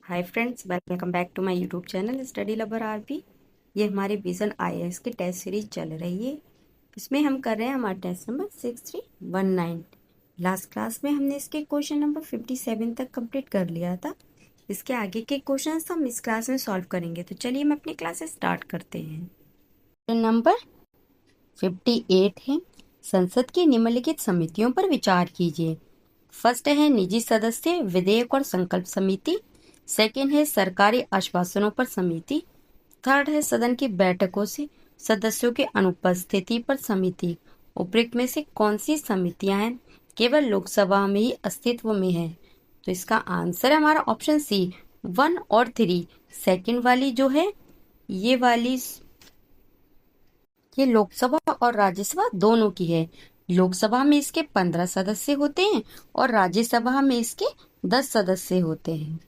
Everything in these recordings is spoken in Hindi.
Hi friends, welcome back to my YouTube channel study lover RP. ये हमारी विजन आईएएस की टेस्ट सीरीज चल रही है। इसमें हम कर रहे हैं हमारा टेस्ट नंबर 6319। लास्ट क्लास में हमने इसके क्वेश्चन नंबर 57 तक कंप्लीट कर लिया था। इसके आगे के क्वेश्चन हम इस क्लास में सॉल्व करेंगे। तो चलिए हम अपनी क्लास स्टार्ट करते हैं। क्वेश्चन नंबर 58 है, संसद की निम्नलिखित समितियों पर विचार कीजिए। फर्स्ट है निजी सदस्य विधेयक और संकल्प समिति। सेकेंड है सरकारी आश्वासनों पर समिति। थर्ड है सदन की बैठकों से सदस्यों के अनुपस्थिति पर समिति। उपरोक्त में से कौन सी समितियां हैं केवल लोकसभा में ही अस्तित्व में है? तो इसका आंसर है हमारा ऑप्शन सी 1 और 3। सेकेंड वाली जो है ये वाली ये लोकसभा और राज्यसभा दोनों की है। लोकसभा में इसके 15 सदस्य होते हैं और राज्यसभा में इसके 10 सदस्य होते हैं।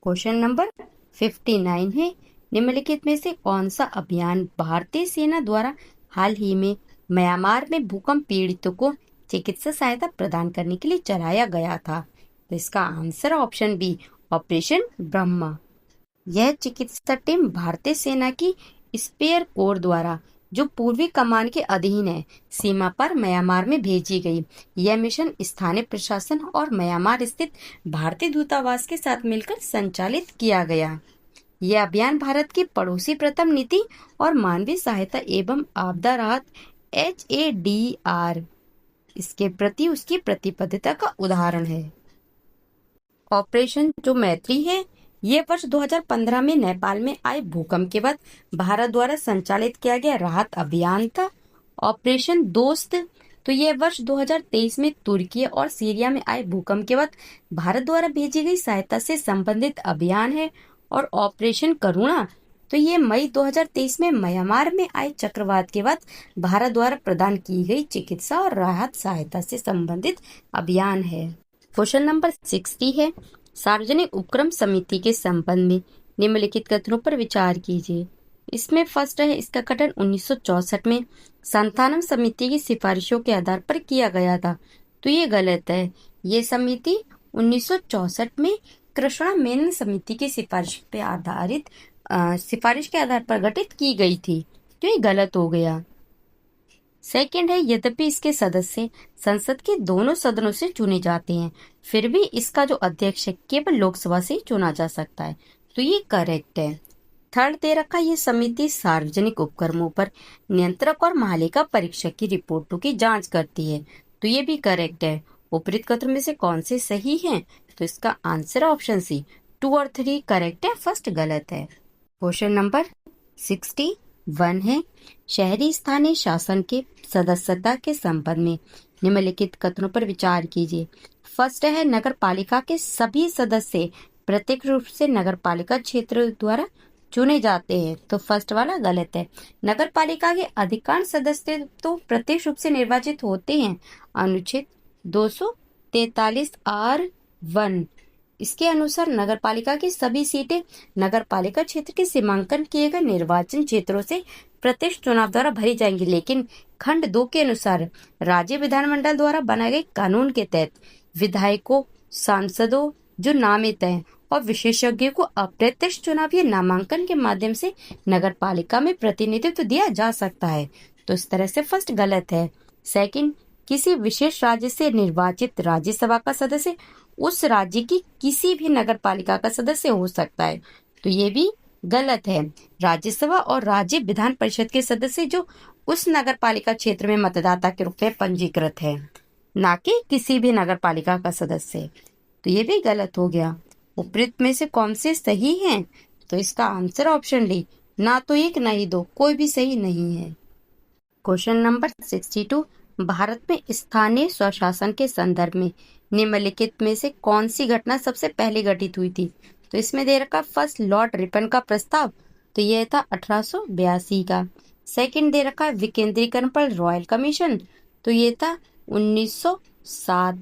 क्वेश्चन नंबर 59 है, निम्नलिखित में से कौन सा अभियान भारतीय सेना द्वारा हाल ही में म्यांमार में भूकंप पीड़ितों को चिकित्सा सहायता प्रदान करने के लिए चलाया गया था? तो इसका answer option B operation Brahma. यह चिकित्सा टीम भारतीय सेना की स्पेयर कोर द्वारा जो पूर्वी कमान के अधीन है सीमा पर म्यांमार में भेजी गई। यह मिशन स्थानीय प्रशासन और म्यांमार स्थित भारतीय दूतावास के साथ मिलकर संचालित किया गया। यह अभियान भारत की पड़ोसी प्रथम नीति और मानवीय सहायता एवं आपदा राहत HADR इसके प्रति उसकी प्रतिबद्धता का उदाहरण है। ऑपरेशन जो मैत्री है ये वर्ष 2015 में नेपाल में आए भूकंप के बाद भारत द्वारा संचालित किया गया राहत अभियान था। ऑपरेशन दोस्त तो ये वर्ष 2023 में तुर्की और सीरिया में आए भूकंप के बाद भारत द्वारा भेजी गई सहायता से संबंधित अभियान है। और ऑपरेशन करुणा तो ये मई 2023 में म्यांमार में आए चक्रवात के बाद भारत द्वारा प्रदान की गई चिकित्सा और राहत सहायता से संबंधित अभियान है। क्वेश्चन नंबर 60 है, सार्वजनिक उपक्रम समिति के संबंध में निम्नलिखित कथनों पर विचार कीजिए। इसमें फर्स्ट है, इसका गठन 1964 में संतानम समिति की सिफारिशों के आधार पर किया गया था। तो ये गलत है। ये समिति 1964 में कृष्णा मेनन समिति की सिफारिश के आधार पर गठित की गई थी। तो ये गलत हो गया। सेकेंड है, यद्यपि इसके सदस्य संसद के दोनों सदनों से चुने जाते हैं फिर भी इसका जो अध्यक्ष है केवल लोकसभा से ही चुना जा सकता है। तो ये करेक्ट है। थर्ड दे रखा, ये समिति सार्वजनिक उपक्रमों पर नियंत्रक और महालेखा परीक्षक की रिपोर्टों की जांच करती है। तो ये भी करेक्ट है। उपरोक्त कथन में से कौन से सही हैं? तो इसका आंसर ऑप्शन सी 2 और 3 करेक्ट है, फर्स्ट गलत है। क्वेश्चन नंबर 61 है, शहरी स्थानीय शासन के सदस्यता के संबंध में निम्नलिखित कथनों पर विचार कीजिए। फर्स्ट है, नगर पालिका के सभी सदस्य प्रत्यक्ष रूप से नगर पालिका क्षेत्र द्वारा चुने जाते हैं। तो फर्स्ट वाला गलत है। नगर पालिका के अधिकांश सदस्य तो प्रत्यक्ष रूप से निर्वाचित होते हैं। अनुच्छेद 243R1 इसके अनुसार नगर पालिका की सभी सीटें नगर पालिका क्षेत्र के सीमांकन किए गए निर्वाचन क्षेत्रों से प्रत्यक्ष चुनाव द्वारा भरी जाएंगी। लेकिन खंड 2 के अनुसार राज्य विधानमंडल द्वारा बनाए गए कानून के तहत विधायकों, सांसदों जो नामित हैं और विशेषज्ञों को अप्रत्यक्ष चुनावी नामांकन के माध्यम से नगर पालिका में प्रतिनिधित्व दिया जा सकता है। तो इस तरह से फर्स्ट गलत है। सेकंड, किसी विशेष राज्य से निर्वाचित राज्यसभा का सदस्य उस राज्य की किसी भी नगर पालिका का सदस्य हो सकता है। तो ये भी गलत है। राज्यसभा और राज्य विधान परिषद के सदस्य जो उस नगर पालिका क्षेत्र में मतदाता के रूप में पंजीकृत है, ना कि किसी भी नगर पालिका का सदस्य। तो ये भी गलत हो गया। उपरोक्त में से कौन से सही हैं? तो इसका आंसर ऑप्शन डी ना तो एक ना ही दो, कोई भी सही नहीं है। क्वेश्चन नंबर 62, भारत में स्थानीय स्वशासन के संदर्भ में निम्नलिखित में से कौन सी घटना सबसे पहले घटित हुई थी? तो इसमें दे रखा फर्स्ट लॉर्ड रिपन का प्रस्ताव, तो यह था 1882 का। सेकंड दे रखा विकेंद्रीकरण पर रॉयल कमीशन, तो ये था 1907।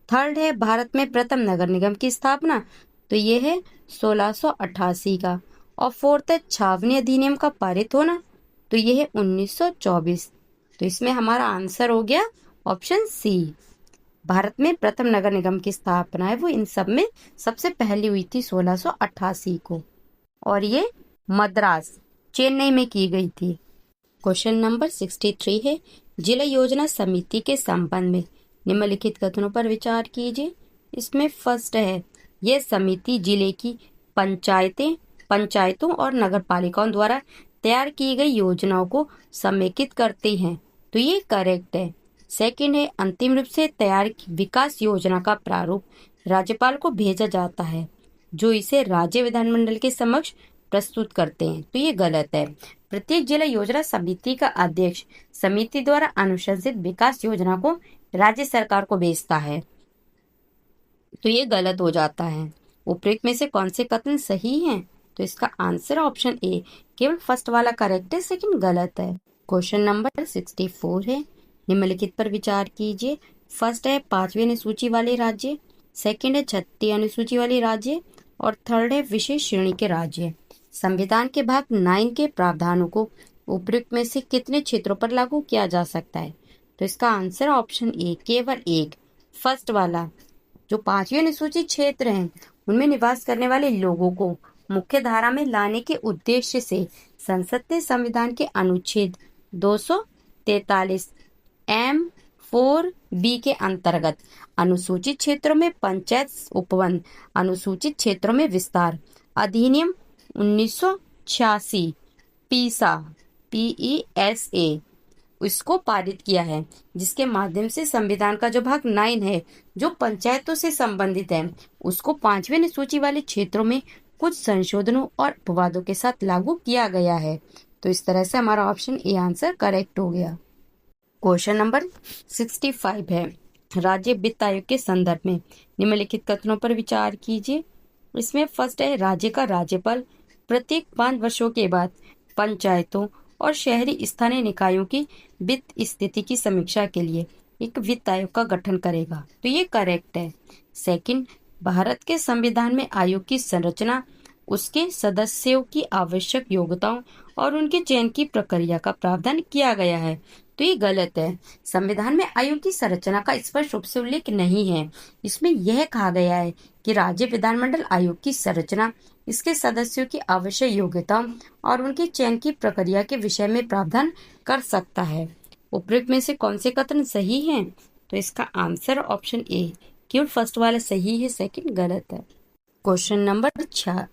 थर्ड है भारत में प्रथम नगर निगम की स्थापना, तो ये है 1688 का। और फोर्थ है छावनी अधिनियम का पारित होना, तो ये है 1924। तो इसमें हमारा आंसर हो गया ऑप्शन सी। भारत में प्रथम नगर निगम की स्थापना है वो इन सब में सबसे पहली हुई थी 1688 को, और ये मद्रास चेन्नई में की गई थी। क्वेश्चन नंबर 63 है, जिला योजना समिति के संबंध में निम्नलिखित कथनों पर विचार कीजिए। इसमें फर्स्ट है, यह समिति जिले की पंचायतों और नगर पालिकाओं द्वारा तैयार की गई योजनाओं को समेकित करती हैं, तो ये करेक्ट है। सेकंड है, अंतिम रूप से तैयार विकास योजना का प्रारूप राज्यपाल को भेजा जाता है, जो इसे राज्य विधानमंडल के समक्ष प्रस्तुत करते हैं, तो ये गलत है। प्रत्येक जिला योजना समिति का अध्यक्ष समिति द्वारा अनुशंसित विकास योजना को राज्य सरकार को भेजता है, तो ये गलत हो जाता है। उपरोक्त में से कौन से कथन सही हैं? तो इसका आंसर ऑप्शन ए, केवल फर्स्ट वाला करेक्ट है, सेकंड गलत है। क्वेश्चन नंबर 64 है, निम्नलिखित पर विचार कीजिए। फर्स्ट है 5वीं अनुसूची वाले राज्य, सेकंड है 6ठी अनुसूची वाले राज्य, और थर्ड है विशेष श्रेणी के राज्य। संविधान के भाग 9 के प्रावधानों को उपयुक्त में से कितने क्षेत्रों पर लागू किया जा सकता है? तो इसका आंसर ऑप्शन ए, केवल एक, फर्स्ट वाला। जो 5वीं अनुसूचित क्षेत्र हैं उनमें निवास करने वाले लोगों को मुख्य धारा में लाने के उद्देश्य से संसद ने संविधान के अनुच्छेद 243 M4B के अंतर्गत अनुसूचित क्षेत्रों में पंचायत उपवन, अनुसूचित क्षेत्रों में विस्तार अधिनियम 1986 PESA इसको पारित किया है, जिसके माध्यम से संविधान का जो भाग 9 है जो पंचायतों से संबंधित है उसको 5वीं अनुसूची वाले क्षेत्रों में कुछ संशोधनों और अपवादों के साथ लागू किया गया है। तो इस तरह से हमारा ऑप्शन ए आंसर करेक्ट हो गया। क्वेश्चन नंबर 65 है, राज्य वित्त आयोग के संदर्भ में निम्नलिखित कथनों पर विचार कीजिए। इसमें फर्स्ट है, राज्य का राज्यपाल प्रत्येक 5 वर्षों के बाद पंचायतों और शहरी स्थानीय निकायों की वित्त स्थिति की समीक्षा के लिए एक वित्त आयोग का गठन करेगा, तो ये करेक्ट है। सेकंड, भारत के संविधान में आयोग की संरचना, उसके सदस्यों की आवश्यक योग्यताओं और उनके चयन की प्रक्रिया का प्रावधान किया गया है, तो ये गलत है। संविधान में आयोग की संरचना का स्पष्ट रूप से उल्लेख नहीं है। इसमें यह कहा गया है कि राज्य विधानमंडल आयोग की संरचना, इसके सदस्यों की आवश्यक योग्यता और उनके चयन की प्रक्रिया के विषय में प्रावधान कर सकता है। उपरोक्त में से कौन से कथन सही हैं? तो इसका आंसर ऑप्शन ए, केवल फर्स्ट वाला सही है, सेकंड गलत है। क्वेश्चन नंबर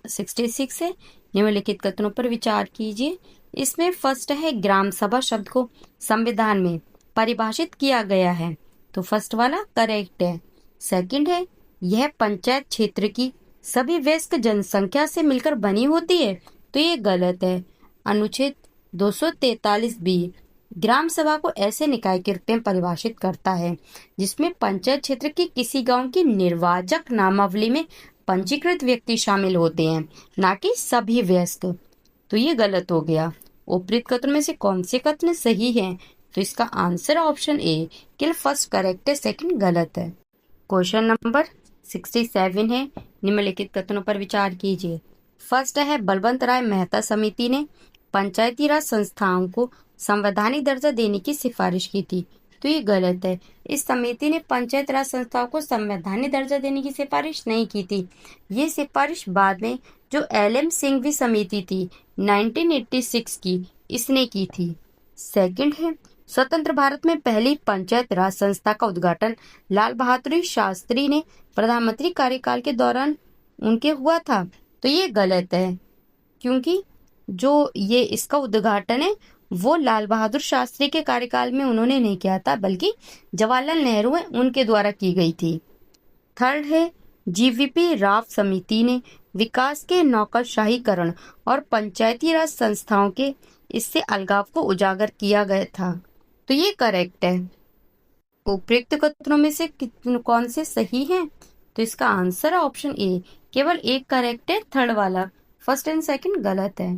66 है, निम्नलिखित कथनों पर विचार कीजिए। इसमें फर्स्ट है, ग्राम सभा शब्द को संविधान में परिभाषित किया गया है, तो फर्स्ट वाला करेक्ट है। सेकंड है, यह पंचायत क्षेत्र की सभी वयस्क जनसंख्या से मिलकर बनी होती है, तो ये गलत है। अनुच्छेद 243B ग्राम सभा को ऐसे निकाय के रूप में परिभाषित करता है जिसमें पंचायत क्षेत्र के किसी गांव की निर्वाचक नामावली में पंजीकृत व्यक्ति शामिल होते हैं, ना कि सभी वयस्क, तो ये गलत हो गया। उपरोक्त कथनों में से कौन से कथन सही हैं? तो इसका आंसर ऑप्शन ए, केवल फर्स्ट करेक्ट है, सेकंड गलत है। क्वेश्चन नंबर 67 है, निम्नलिखित कथनों पर विचार कीजिए। फर्स्ट है, बलवंत राय मेहता समिति ने पंचायती राज संस्थाओं को संवैधानिक दर्जा देने की सिफारिश की थी, तो ये गलत है। इस समिति ने पंचायत राज संस्थाओं को संवैधानिक दर्जा देने की सिफारिश नहीं की थी। ये सिफारिश बाद में जो LM सिंघवी समिति थी 1986 की, इसने की थी। सेकंड है, स्वतंत्र भारत में पहली पंचायत राज संस्था का उद्घाटन लाल बहादुर शास्त्री ने प्रधानमंत्री कार्यकाल के दौरान उनके हुआ था, तो ये गलत है, क्योंकि जो ये इसका उद्घाटन है वो लाल बहादुर शास्त्री के कार्यकाल में उन्होंने नहीं किया था, बल्कि जवाहरलाल नेहरू है उनके द्वारा की गई थी। थर्ड है, GVP राव समिति ने विकास के नौकरशाहीकरण और पंचायती राज संस्थाओं के इससे अलगाव को उजागर किया गया था, तो ये करेक्ट है। उपयुक्त कथनों में से कौन से सही हैं? तो इसका आंसर ऑप्शन ए, केवल एक करेक्ट है, थर्ड वाला, फर्स्ट एंड सेकंड गलत है।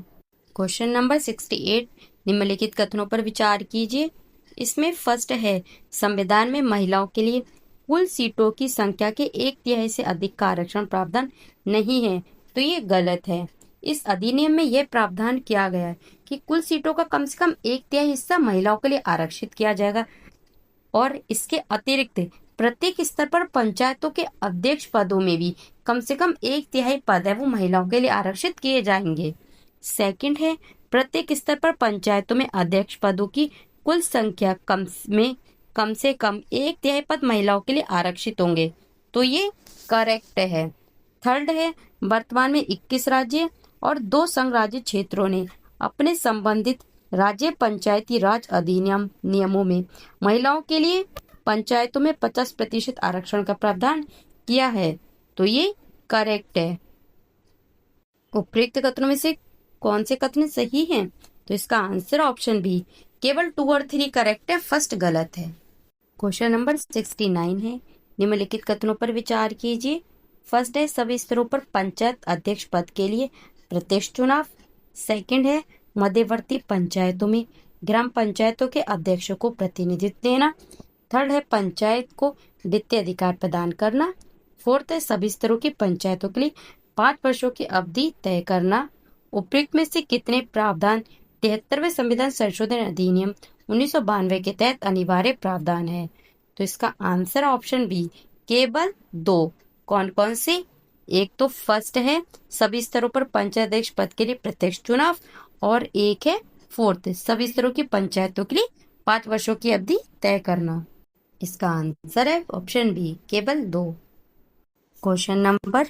क्वेश्चन नंबर 68, निम्नलिखित कथनों पर विचार कीजिए। इसमें फर्स्ट है, संविधान में महिलाओं के लिए कुल सीटों की संख्या के 1/3 से अधिक का आरक्षण प्रावधान नहीं है, तो ये गलत है। इस अधिनियम में यह प्रावधान किया गया है कि कुल सीटों का कम से कम 1/3 हिस्सा महिलाओं के लिए आरक्षित किया जाएगा, और इसके अतिरिक्त प्रत्येक स्तर पर पंचायतों के अध्यक्ष पदों में भी कम से कम 1/3 पद है वो महिलाओं के लिए आरक्षित किए जाएंगे। सेकंड है, प्रत्येक स्तर पर पंचायतों में अध्यक्ष पदों की कुल संख्या कम से कम 1/3 पद महिलाओं के लिए आरक्षित होंगे। तो ये करेक्ट है। थर्ड है, वर्तमान में 21 राज्य और 2 संघ राज्य क्षेत्रों ने अपने संबंधित राज्य पंचायती राज अधिनियम नियमों में महिलाओं के लिए पंचायतों में 50% आरक्षण का प्रावधान किया है। तो ये करेक्ट है। उपयुक्त कथनों में से कौन से कथन सही हैं? तो इसका आंसर ऑप्शन बी, केवल 2 और 3 करेक्ट है, फर्स्ट गलत है। क्वेश्चन नंबर 69 है, निम्नलिखित कथनों पर विचार कीजिए। फर्स्ट है, सभी स्तरों पर पंचायत अध्यक्ष पद के लिए प्रत्यक्ष चुनाव। सेकंड है, मध्यवर्ती पंचायतों में ग्राम पंचायतों के अध्यक्षों को प्रतिनिधित्व देना। थर्ड है, पंचायत को वित्तीय अधिकार प्रदान करना। फोर्थ है, सभी स्तरों की पंचायतों के लिए 5 वर्षों की अवधि तय करना। उपयुक्त में से कितने प्रावधान 73वें संविधान संशोधन अधिनियम 1992 के तहत अनिवार्य प्रावधान है? तो इसका आंसर ऑप्शन बी, केवल 2। कौन कौन से? एक तो फर्स्ट है, सभी स्तरों पर पंचायत अध्यक्ष पद के लिए प्रत्यक्ष चुनाव, और एक है फोर्थ, सभी स्तरों की पंचायतों के लिए 5 वर्षों की अवधि तय करना। इसका आंसर है ऑप्शन बी, केवल 2। क्वेश्चन नंबर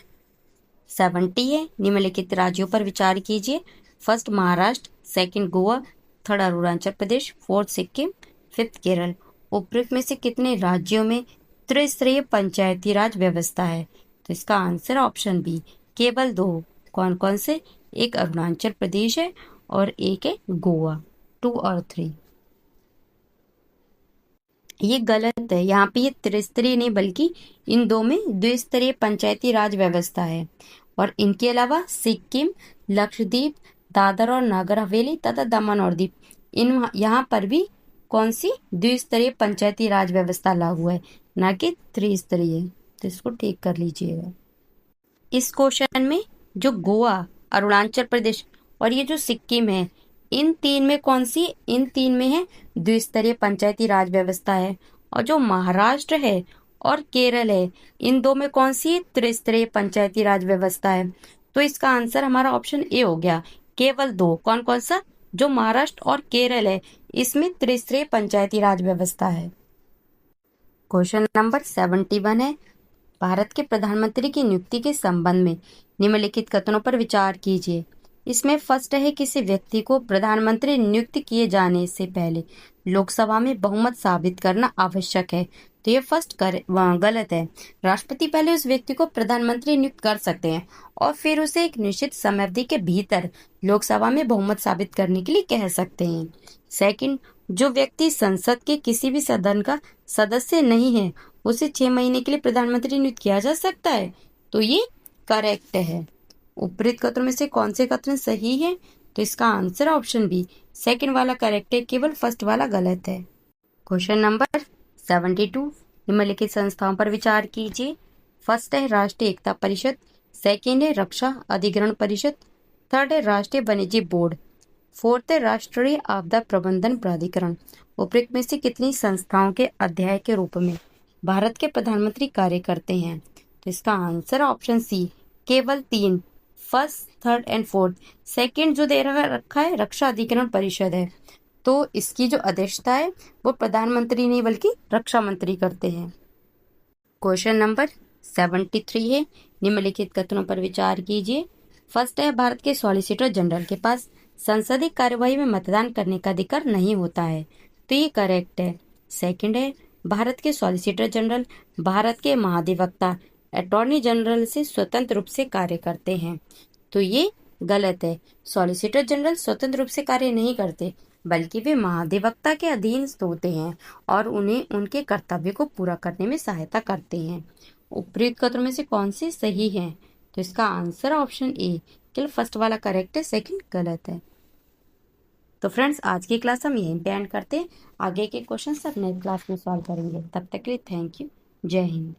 70 है, निम्नलिखित राज्यों पर विचार कीजिए। First Maharashtra, second Goa, third Arunachal Pradesh, fourth Sikkim, fifth Kerala. उपयुक्त में से कितने राज्यों में त्रिस्तरीय पंचायती राज व्यवस्था है? तो इसका आंसर ऑप्शन बी, केवल 2। कौन कौन से? एक अरुणाचल प्रदेश है और एक है गोवा। 2 और 3। ये गलत है। यहाँ पे ये त्रिस्तरीय नहीं बल्कि इन 2 में द्विस्तरीय पंचायती राज व्यवस्था है। और इनके अलावा सिक्किम, लक्षद्वीप, दादर और नगर हवेली तथा दमन और दीव, इन यहाँ पर भी कौन सी द्विस्तरीय पंचायती राज व्यवस्था लागू है, ना कि त्रिस्तरीय। तो इसको ठीक कर लीजिएगा। इस क्वेश्चन में जो गोवा, अरुणाचल प्रदेश और ये जो सिक्किम है, इन 3 में कौन सी? इन 3 में है द्विस्तरीय पंचायती राज व्यवस्था है। और जो महाराष्ट्र है और केरल है, इन 2 में कौन सी? त्रिस्तरीय पंचायती राज व्यवस्था है। तो इसका आंसर हमारा ऑप्शन ए हो गया, केवल 2। कौन कौन सा? जो महाराष्ट्र और केरल है, इसमें त्रिस्तरीय पंचायती राज व्यवस्था है। क्वेश्चन नंबर 71 है, भारत के प्रधानमंत्री की नियुक्ति के संबंध में निम्नलिखित कथनों पर विचार कीजिए। इसमें फर्स्ट है, किसी व्यक्ति को प्रधानमंत्री नियुक्त किए जाने से पहले लोकसभा में बहुमत साबित करना आवश्यक है। तो ये फर्स्ट गलत है। राष्ट्रपति पहले उस व्यक्ति को प्रधानमंत्री नियुक्त कर सकते हैं और फिर उसे एक निश्चित समय अवधि के भीतर लोकसभा में बहुमत साबित करने के लिए कह सकते हैं। सेकंड, जो व्यक्ति संसद के किसी भी सदन का सदस्य नहीं है, उसे 6 महीने के लिए प्रधानमंत्री नियुक्त किया जा सकता है। तो ये करेक्ट है। उपयुक्त कथनों में से कौन से कथन सही है? तो इसका आंसर ऑप्शन बी, सेकंड वाला करेक्ट है, केवल फर्स्ट वाला गलत है। क्वेश्चन नंबर 72, निम्नलिखित संस्थाओं पर विचार कीजिए। फर्स्ट है राष्ट्रीय एकता परिषद, सेकंड है रक्षा अधिग्रहण परिषद, थर्ड है राष्ट्रीय वन्यजीव बोर्ड, फोर्थ है राष्ट्रीय आपदा प्रबंधन प्राधिकरण। उपयुक्त में से कितनी संस्थाओं के अध्याय के रूप में भारत के प्रधानमंत्री कार्य करते हैं? तो इसका आंसर ऑप्शन सी, केवल 3, first, third and fourth. Second जो दे रखा है रक्षा अधिग्रहण परिषद है, तो इसकी जो अध्यक्षता है वो प्रधानमंत्री नहीं बल्कि रक्षा मंत्री करते हैं। क्वेश्चन नंबर 73 है, निम्नलिखित कथनों पर विचार कीजिए। फर्स्ट है, भारत के सॉलिसिटर जनरल के पास संसदीय कार्यवाही में मतदान करने का अधिकार नहीं होता है। तो ये करेक्ट है। सेकंड है, भारत के सॉलिसिटर जनरल भारत के महाधिवक्ता अटॉर्नी जनरल से स्वतंत्र रूप से कार्य करते हैं। तो ये गलत है। सॉलिसिटर जनरल स्वतंत्र रूप से कार्य नहीं करते बल्कि वे महाधिवक्ता के अधीन होते हैं और उन्हें उनके कर्तव्य को पूरा करने में सहायता करते हैं। उपयुक्त कथनों में से कौन सी सही है? तो इसका आंसर ऑप्शन ए, केवल फर्स्ट वाला करेक्ट है, सेकंड गलत है। तो फ्रेंड्स, आज की क्लास हम यहीं पे एंड करते हैं। आगे के क्वेश्चन सब नेक्स्ट क्लास में सॉल्व करेंगे। तब तक के लिए थैंक यू। जय हिंद।